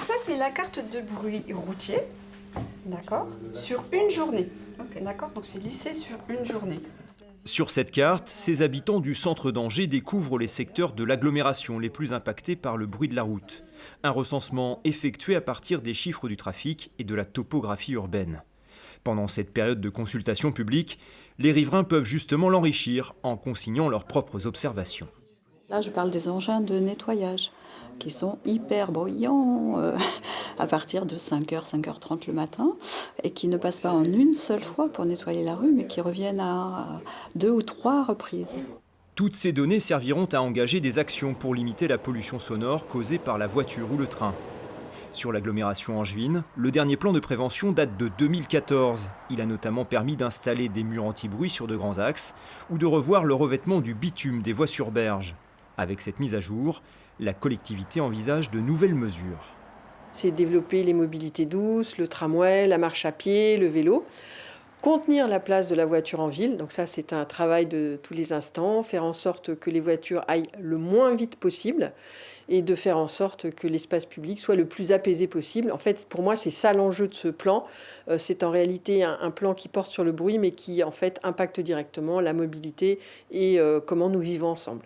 Donc ça, c'est la carte de bruit routier, d'accord, sur une journée. Ok, d'accord, donc c'est lissé sur une journée. Sur cette carte, ces habitants du centre d'Angers découvrent les secteurs de l'agglomération les plus impactés par le bruit de la route. Un recensement effectué à partir des chiffres du trafic et de la topographie urbaine. Pendant cette période de consultation publique, les riverains peuvent justement l'enrichir en consignant leurs propres observations. Là, je parle des engins de nettoyage qui sont hyper bruyants à partir de 5h, 5h30 le matin et qui ne passent pas en une seule fois pour nettoyer la rue, mais qui reviennent à 2 ou 3 reprises. Toutes ces données serviront à engager des actions pour limiter la pollution sonore causée par la voiture ou le train. Sur l'agglomération angevine, le dernier plan de prévention date de 2014. Il a notamment permis d'installer des murs anti-bruit sur de grands axes ou de revoir le revêtement du bitume des voies sur berge. Avec cette mise à jour, la collectivité envisage de nouvelles mesures. C'est développer les mobilités douces, le tramway, la marche à pied, le vélo. Contenir la place de la voiture en ville, donc ça c'est un travail de tous les instants, faire en sorte que les voitures aillent le moins vite possible et de faire en sorte que l'espace public soit le plus apaisé possible. En fait, pour moi, c'est ça l'enjeu de ce plan. C'est en réalité un plan qui porte sur le bruit, mais qui en fait impacte directement la mobilité et comment nous vivons ensemble.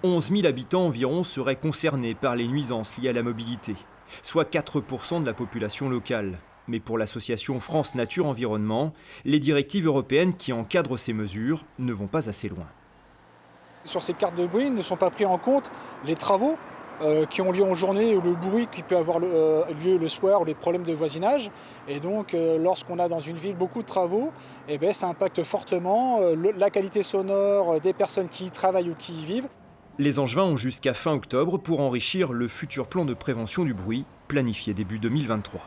11 000 habitants environ seraient concernés par les nuisances liées à la mobilité, soit 4% de la population locale. Mais pour l'association France Nature Environnement, les directives européennes qui encadrent ces mesures ne vont pas assez loin. Sur ces cartes de bruit ne sont pas pris en compte les travaux qui ont lieu en journée ou le bruit qui peut avoir lieu le soir ou les problèmes de voisinage. Et donc lorsqu'on a dans une ville beaucoup de travaux, ça impacte fortement la qualité sonore des personnes qui y travaillent ou qui y vivent. Les Angevins ont jusqu'à fin octobre pour enrichir le futur plan de prévention du bruit, planifié début 2023.